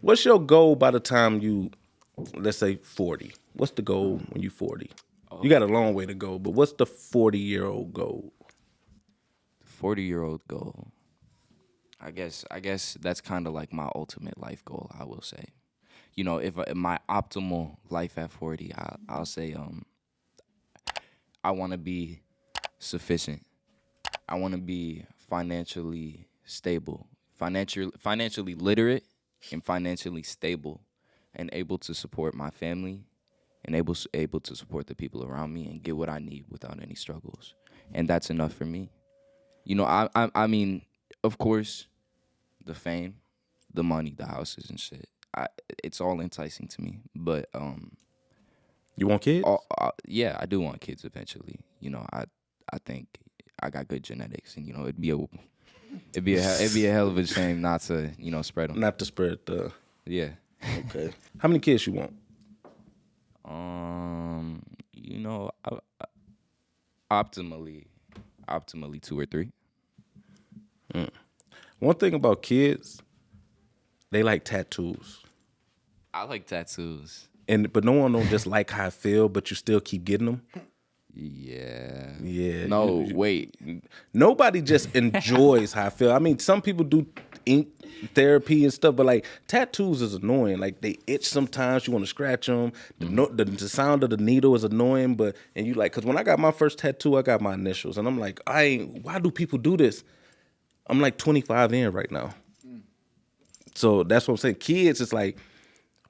What's your goal by the time you, let's say 40? What's the goal when you 40? You got a long way to go, but what's the 40-year-old goal? 40-year-old goal. I guess that's kind of like my ultimate life goal, I will say. You know, if my optimal life at 40, I'll say I want to be sufficient. I want to be financially stable, financially literate and financially stable, and able to support my family and able to support the people around me and get what I need without any struggles. And that's enough for me. You know, I mean, of course, the fame, the money, the houses and shit. It's all enticing to me, but You want kids? yeah, I do want kids eventually. You know, I think I got good genetics, and you know, it'd be a hell of a shame not to spread them. Not to spread the. Yeah. Okay. How many kids you want? You know, optimally 2 or 3. One thing about kids, they like tattoos. I like tattoos. But no one don't just like how I feel, but you still keep getting them. Yeah. Yeah. No, wait. Nobody just enjoys how I feel. I mean, some people do ink therapy and stuff, but like tattoos is annoying. Like they itch sometimes. You want to scratch them. The sound of the needle is annoying. And you like, because when I got my first tattoo, I got my initials, and I'm like, why do people do this? I'm like 25 in right now. So that's what I'm saying. Kids, it's like,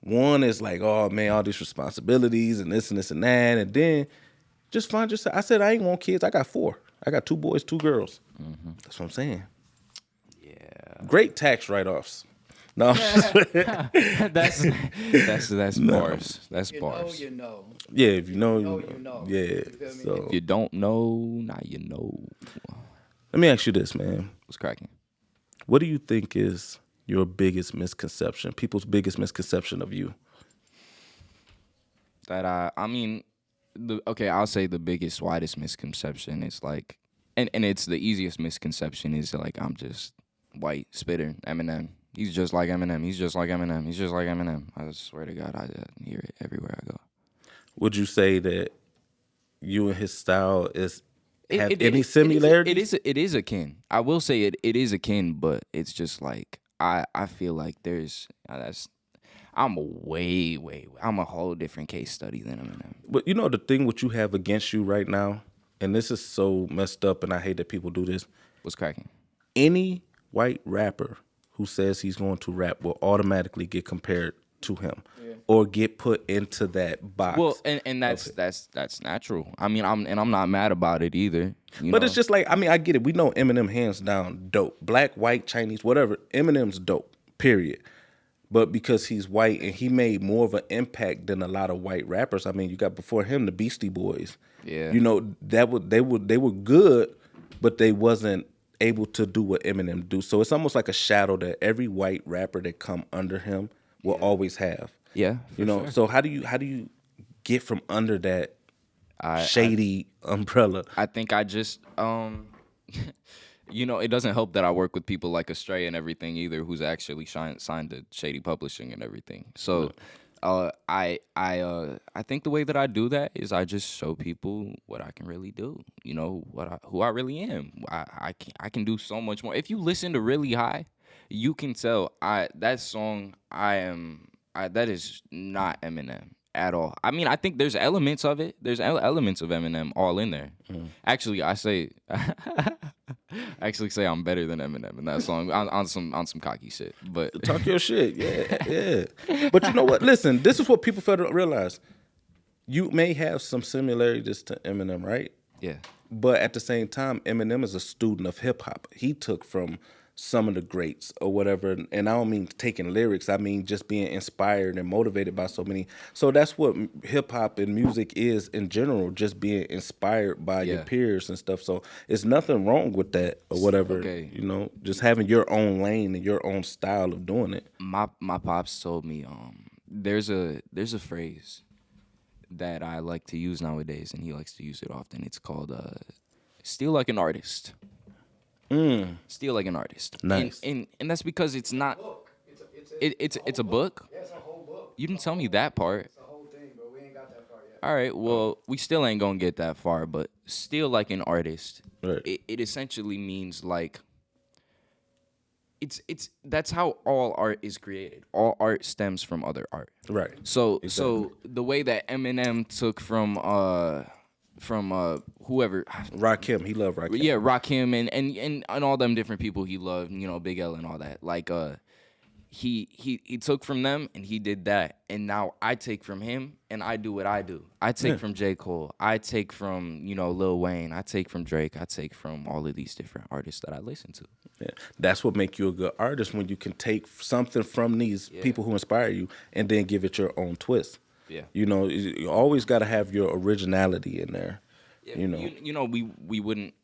one is like, oh man, all these responsibilities and this and this and that. And then just find yourself. I said, I ain't want kids. I got 4. I got 2 boys, 2 girls. Mm-hmm. That's what I'm saying. Yeah. Great tax write-offs. No. that's bars. That's bars. You know. Yeah, if you know, you know. Yeah. So If you don't know, now you know. Let me ask you this, man. What's cracking? What do you think is your biggest misconception, people's biggest misconception of you? That I mean, I'll say the biggest, widest misconception is like, and it's the easiest misconception is like I'm just white spitter, Eminem. He's just like Eminem. He's just like Eminem. He's just like Eminem. I swear to God, I hear it everywhere I go. Would you say that you and his style have any similarities? It is akin. I will say it is akin, but it's just like I feel like I'm a whole different case study than Eminem. But you know the thing what you have against you right now, and this is so messed up, and I hate that people do this. What's cracking? Any white rapper who says he's going to rap will automatically get compared to him, or get put into that box. Well, and that's natural. I mean, I'm not mad about it either. But it's just like, I mean, I get it. We know Eminem hands down dope. Black, white, Chinese, whatever. Eminem's dope. Period. But because he's white and he made more of an impact than a lot of white rappers. I mean, you got before him the Beastie Boys. Yeah. You know, they were good, but they wasn't able to do what Eminem do. So it's almost like a shadow that every white rapper that come under him will always have. Yeah. You know, so how do you get from under that shady umbrella? I think I just you know, it doesn't help that I work with people like Astray and everything either, who's actually signed to Shady Publishing and everything. So I think the way that I do that is I just show people what I can really do. You know, who I really am. I can do so much more. If you listen to Really High, you can tell that song that is not Eminem at all. I mean, I think there's elements of it. There's elements of Eminem all in there. Actually, I actually say I'm better than Eminem in that song on some cocky shit. But talk your shit, yeah. But you know what? Listen, this is what people fail to realize. You may have some similarities to Eminem, right? Yeah. But at the same time, Eminem is a student of hip hop. He took from some of the greats or whatever, and I don't mean taking lyrics, I mean just being inspired and motivated by so many. So that's what hip hop and music is in general, just being inspired by your peers and stuff. So it's nothing wrong with that or whatever. Okay. You know, just having your own lane and your own style of doing it. My pops told me there's a phrase that I like to use nowadays, and he likes to use it often. It's called steal like an artist. Steal like an artist. Nice. And that's because it's not. It's a book. Yeah, it's a whole book. You didn't tell me that part. It's a whole thing, bro. We ain't got that far yet. All right, well, we still ain't gonna get that far, but still, like an artist, Right. it essentially means like it's that's how all art is created. All art stems from other art. Right. So Exactly. the way that Eminem took from whoever, Rakim, he loved Rakim. yeah, Rakim and all them different people he loved, you know, Big L and all that. Like he took from them and he did that, and now I take from him and I do what I do. I take from J. Cole. I take from, you know, Lil Wayne. I take from Drake. I take from all of these different artists that I listen to. Yeah. That's what make you a good artist, when you can take something from these people who inspire you and then give it your own twist. Yeah. You know, you always got to have your originality in there. Yeah, You know. you know, we wouldn't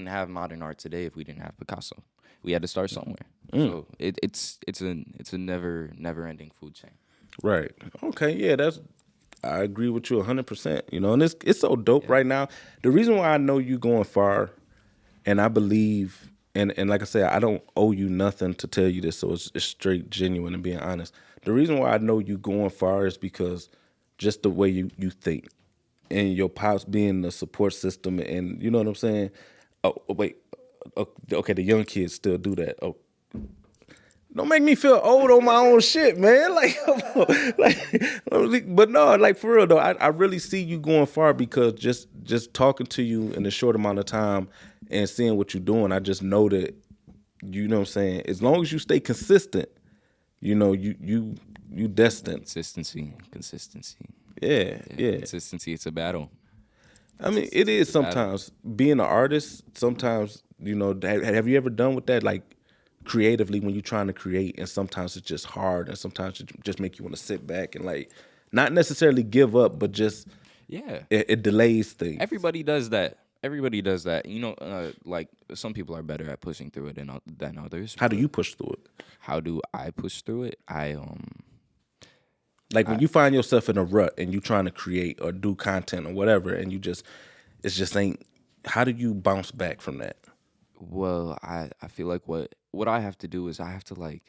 have modern art today if we didn't have Picasso. We had to start somewhere. So it's a never ending food chain. Right. Okay. Yeah. I agree with you 100%. You know, and it's so dope right now. The reason why I know you going far, and I believe, and like I said, I don't owe you nothing to tell you this, so it's straight genuine and being honest. The reason why I know you going far is because just the way you think, and your pops being the support system, and you know what I'm saying. Oh wait. Okay, the young kids still do that. Oh, don't make me feel old on my own shit, man. Like, but no, like for real though, I really see you going far, because just talking to you in a short amount of time and seeing what you're doing, I just know that, you know what I'm saying, as long as you stay consistent, you know, you destined. Consistency. Yeah. Consistency. It's a battle. I mean, it is sometimes being an artist. Sometimes, you know, have you ever done with that, like creatively, when you're trying to create, and sometimes it's just hard, and sometimes it just make you want to sit back and like not necessarily give up, but just it delays things. Everybody does that. You know, like some people are better at pushing through it than others. How do you push through it? How do I push through it? Like when you find yourself in a rut and you trying to create or do content or whatever, and it just ain't. How do you bounce back from that? Well, I feel like what I have to do is I have to like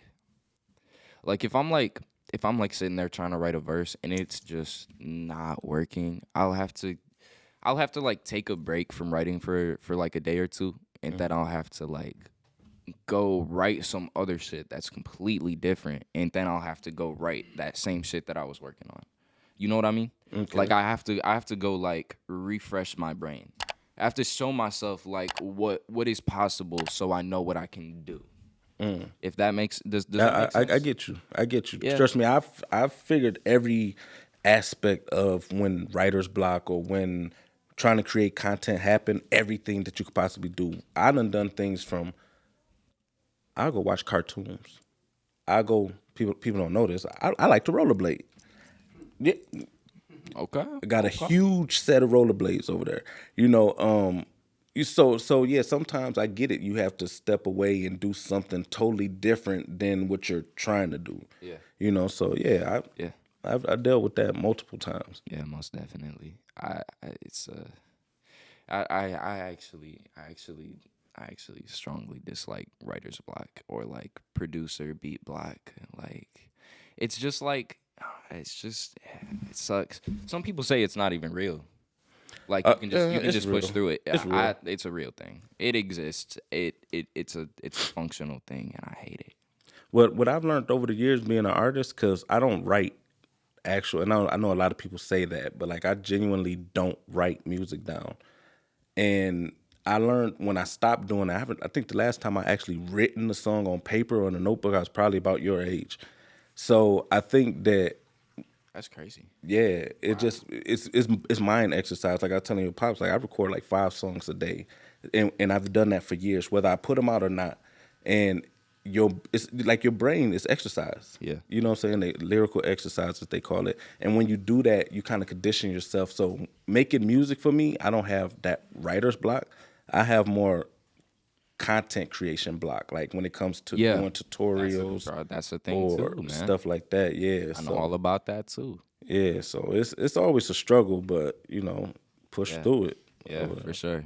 if I'm like sitting there trying to write a verse and it's just not working, I'll have to like take a break from writing for like a day or two, and then I'll have to like go write some other shit that's completely different, and then I'll have to go write that same shit that I was working on. You know what I mean? Okay. Like I have to go like refresh my brain. I have to show myself like what is possible, so I know what I can do. If that makes does that make sense? I get you. Yeah. Trust me, I've figured every aspect of when writer's block or when trying to create content happen, everything that you could possibly do. I done things from, I'll go watch cartoons. People don't know this, I like to rollerblade. Yeah. Okay. I got a huge set of rollerblades over there. You know, so yeah, sometimes I get it. You have to step away and do something totally different than what you're trying to do. Yeah. You know, so yeah, I've dealt with that multiple times. Yeah, most definitely. I actually strongly dislike writer's block or like producer beat block. Like, it's just like, it sucks. Some people say it's not even real. Like you can just push through it. It's a real thing. It exists. It's a functional thing, and I hate it. What I've learned over the years being an artist, because I don't write actual, and I know a lot of people say that, but like I genuinely don't write music down. And I learned when I stopped doing that, I think the last time I actually written a song on paper or in a notebook, I was probably about your age. So I think that's crazy. Yeah, it's mind exercise. Like I was telling your pops, like I record like 5 songs a day, and I've done that for years, whether I put them out or not. And it's like your brain is exercise. Yeah, you know what I'm saying? The lyrical exercise, as they call it. And when you do that, you kind of condition yourself. So making music for me, I don't have that writer's block. I have more content creation block, like when it comes to doing tutorials. That's a thing too, man. Stuff like that. Yeah, I know all about that too. Yeah, so it's always a struggle, but you know, push through it. Yeah, for sure.